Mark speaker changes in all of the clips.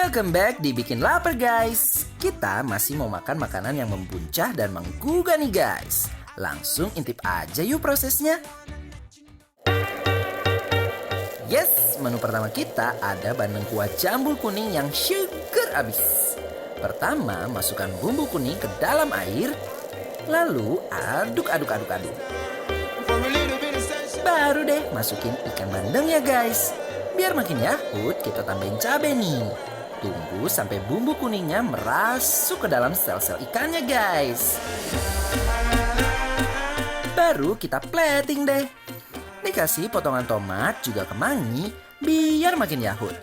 Speaker 1: Welcome back di Bikin Lapar guys. Kita masih mau makan makanan yang membuncah dan menggugah nih guys. Langsung intip aja yuk prosesnya. Yes, menu pertama kita ada bandeng kuah jambul kuning yang seger abis. Pertama, masukkan bumbu kuning ke dalam air. Lalu aduk. Baru deh masukin ikan bandengnya guys. Biar makin yahut, kita tambahin cabai nih. Tunggu sampai bumbu kuningnya merasuk ke dalam sel-sel ikannya guys. Baru kita plating deh. Dikasih potongan tomat juga kemangi biar makin yahut.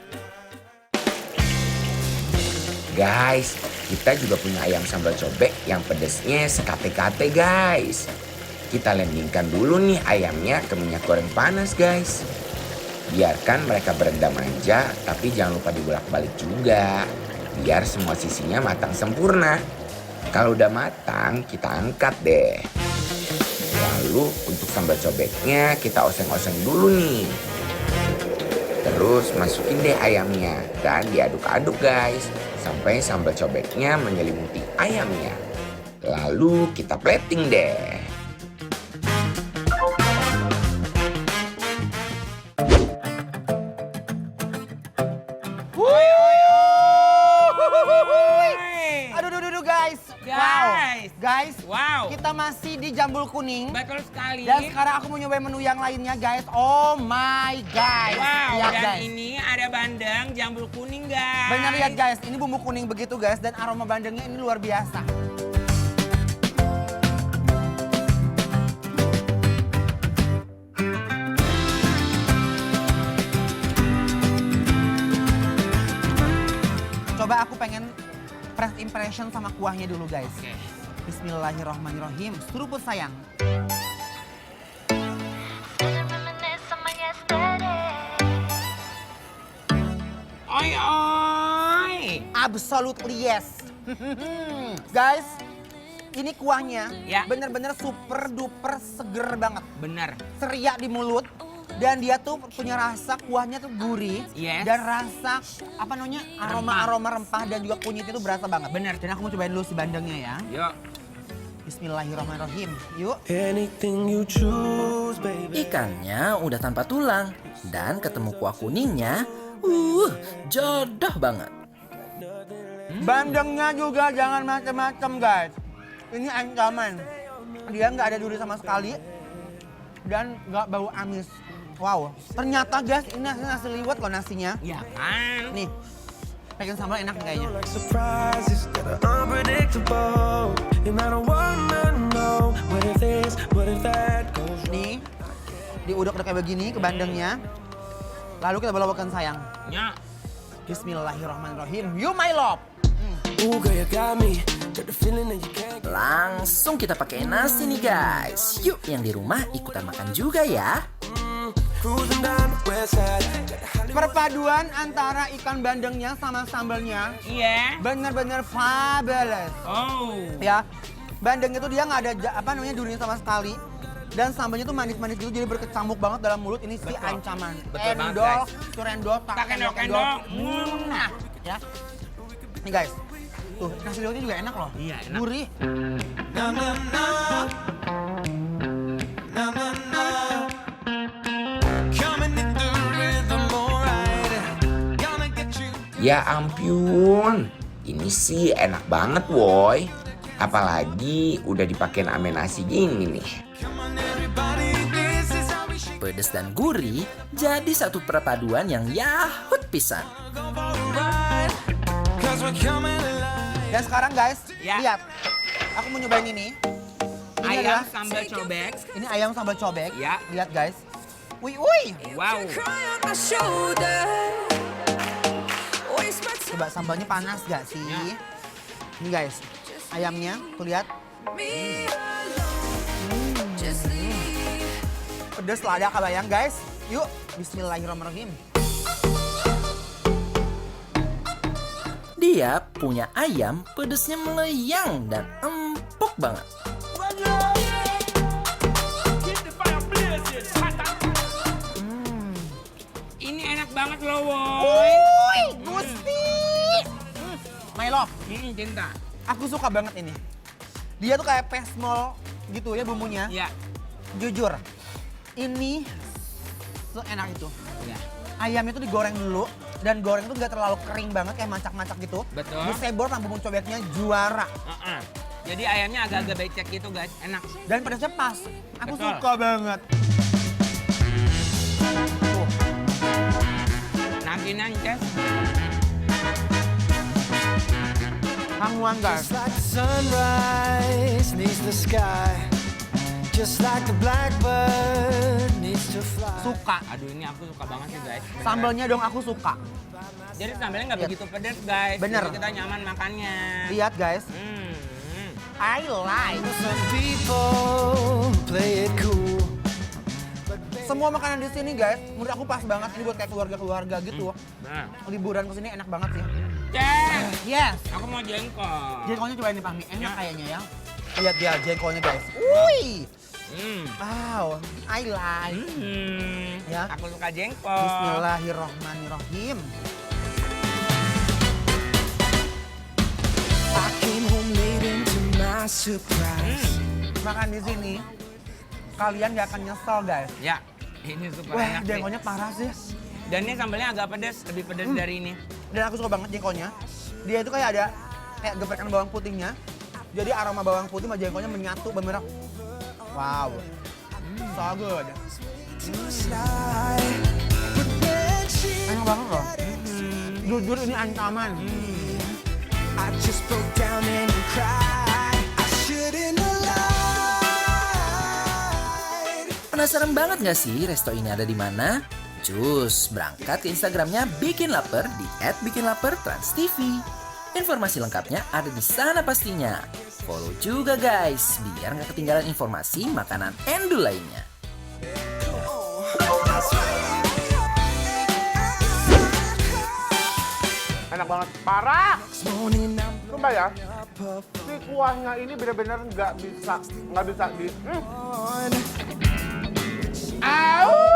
Speaker 2: Guys, kita juga punya ayam sambal cobek yang pedesnya sekate-kate guys. Kita landingkan dulu nih ayamnya ke minyak goreng panas guys. Biarkan mereka berendam aja, tapi jangan lupa dibolak-balik juga. Biar semua sisinya matang sempurna. Kalau udah matang, kita angkat deh. Lalu untuk sambal cobeknya kita oseng-oseng dulu nih. Terus masukin deh ayamnya dan diaduk-aduk guys. Sampai sambal cobeknya menyelimuti ayamnya. Lalu kita plating deh.
Speaker 3: Aduh guys. Guys.
Speaker 4: Wow.
Speaker 3: Kita masih di jambul kuning.
Speaker 4: Betul sekali.
Speaker 3: Dan sekarang aku mau nyobain menu yang lainnya guys. Oh my guys.
Speaker 4: Wow,
Speaker 3: Lihat,
Speaker 4: dan
Speaker 3: guys.
Speaker 4: ini ada bandeng jambul kuning guys.
Speaker 3: Bener lihat guys, ini bumbu kuning begitu guys. Dan aroma bandengnya ini luar biasa. Coba aku pengen first impression sama kuahnya dulu guys.
Speaker 4: Oke.
Speaker 3: Bismillahirrahmanirrahim. Seruput sayang.
Speaker 4: Oi.
Speaker 3: Absolutely yes. Guys, ini kuahnya
Speaker 4: Ya.
Speaker 3: bener-bener super duper seger banget.
Speaker 4: Bener.
Speaker 3: Ceria di mulut. Dan dia tuh punya rasa kuahnya tuh gurih.
Speaker 4: Yes.
Speaker 3: Dan rasa apa namanya aroma-aroma rempah dan juga kunyitnya tuh berasa banget.
Speaker 4: Bener.
Speaker 3: Dan aku mau cobain dulu si bandengnya ya.
Speaker 4: Yuk.
Speaker 3: Bismillahirrahmanirrahim. Yuk.
Speaker 1: Ikannya udah tanpa tulang dan ketemu kuah kuningnya. Jodoh banget.
Speaker 3: Bandengnya juga jangan macem-macem guys. Ini ancaman. Dia nggak ada duri sama sekali. Dan nggak bau amis. Wow. Ternyata guys ini nasi liwet loh nasinya.
Speaker 4: Ya kan.
Speaker 3: Nih. Pegang sambal enak nih kayaknya. Nih. Diuduk-uduk kayak begini ke bandengnya. Lalu kita bawakan sayang.
Speaker 4: Ya.
Speaker 3: Bismillahirrahmanirrahim. You my love.
Speaker 1: Langsung kita pakai nasi nih guys. Yuk yang di rumah ikutan makan juga ya.
Speaker 3: Perpaduan antara ikan bandengnya sama sambalnya
Speaker 4: Iya.
Speaker 3: bener-bener fabulous.
Speaker 4: Oh.
Speaker 3: Ya, bandeng itu dia nggak ada durinya sama sekali. Dan sambalnya tuh manis-manis gitu jadi berkecamuk banget dalam mulut. Ini sih
Speaker 4: Betul.
Speaker 3: ancaman.
Speaker 4: Betul banget,
Speaker 3: Endol,
Speaker 4: guys.
Speaker 3: surendol,
Speaker 4: Tak endol-endol.
Speaker 3: Nah, ya. Nih guys, tuh nasi liwetnya juga enak loh.
Speaker 4: Iya, enak.
Speaker 3: Gurih.
Speaker 2: Ya ampun, ini sih enak banget woy. Apalagi udah dipakein ame nasi gini nih.
Speaker 1: Pedas dan gurih jadi satu perpaduan yang yahut pisan.
Speaker 3: Dan sekarang guys,
Speaker 4: Ya.
Speaker 3: lihat. Aku mau nyobain ini. Ini
Speaker 4: Ayam
Speaker 3: adalah
Speaker 4: sambal cobek.
Speaker 3: ini ayam sambal cobek.
Speaker 4: Ya.
Speaker 3: Lihat guys. Wih.
Speaker 4: Wow.
Speaker 3: Coba sambalnya panas gak sih?
Speaker 4: Ya.
Speaker 3: Ini guys, ayamnya tuh lihat. Pedes lada kabayang guys. Yuk, bismillahirrahmanirrahim.
Speaker 1: Dia punya ayam pedesnya meleyang dan empuk banget.
Speaker 4: Ini enak banget loh, woy.
Speaker 3: Gusti, I love.
Speaker 4: Cinta.
Speaker 3: Aku suka banget ini. Dia tuh kayak pesmol gitu ya bumbunya.
Speaker 4: Iya.
Speaker 3: Jujur, ini seenak itu.
Speaker 4: Iya.
Speaker 3: Ayamnya tuh digoreng dulu. Dan goreng tuh gak terlalu kering banget kayak macak-macak gitu.
Speaker 4: Betul.
Speaker 3: Disebor sama bumbu cobeknya juara.
Speaker 4: Jadi ayamnya agak-agak becek gitu guys, enak.
Speaker 3: Dan pedasnya pas. Aku
Speaker 4: Betul.
Speaker 3: suka banget.
Speaker 4: Nakinan, Ces.
Speaker 3: Hanguan guys.
Speaker 5: Just like the sunrise needs the sky, just like the blackbird needs to fly.
Speaker 3: Suka.
Speaker 4: Aduh, ini aku suka banget sih guys. Beneran.
Speaker 3: Sambalnya dong aku suka.
Speaker 4: Jadi sambalnya nggak
Speaker 3: Lihat.
Speaker 4: begitu pedas guys.
Speaker 3: Bener.
Speaker 4: Jadi kita nyaman makannya.
Speaker 3: Lihat guys. I like.
Speaker 5: Some people play it cool.
Speaker 3: Semua makanan di sini guys, menurut aku pas banget ini buat kayak keluarga-keluarga gitu.
Speaker 4: Nah,
Speaker 3: Liburan ke sini enak banget sih.
Speaker 4: Ces.
Speaker 3: Yes.
Speaker 4: Aku mau jengkol.
Speaker 3: Jengkolnya cobain nih Pahmi, enak
Speaker 4: Ya.
Speaker 3: kayaknya ya. Lihat dia jengkolnya guys. Wih.
Speaker 4: Hmm.
Speaker 3: Wow, I like. Ya.
Speaker 4: Aku suka jengkol.
Speaker 3: Bismillahirrohmanirrohim.
Speaker 5: I came home late and to my surprise,
Speaker 3: Makan di sini, kalian gak akan nyesel guys.
Speaker 4: Ya, ini super
Speaker 3: Wah,
Speaker 4: enak sih.
Speaker 3: jengkolnya parah sih.
Speaker 4: Dan ini sambalnya agak pedas, lebih pedas dari ini.
Speaker 3: Dan aku suka banget jengkolnya. Dia itu kayak ada kayak geprekan bawang putihnya. Jadi aroma bawang putih sama jengkolnya menyatu bener. Wow. So good.
Speaker 5: to a slide. But then she,
Speaker 3: Enak banget loh. Jujur ini ancaman.
Speaker 5: I just broke down and cried. I shouldn't have lied.
Speaker 1: Penasaran banget gak sih resto ini ada di mana? Cus, berangkat ke Instagramnya Bikin Lapar di @bikinlapertransTV. Informasi lengkapnya ada di sana pastinya. Follow juga guys, biar nggak ketinggalan informasi makanan endul lainnya.
Speaker 3: Enak banget. Parah.
Speaker 5: This morning I'm
Speaker 3: Sumpah ya.
Speaker 5: up a
Speaker 3: Si kuahnya ini benar-benar nggak bisa di.
Speaker 5: on.
Speaker 3: Au!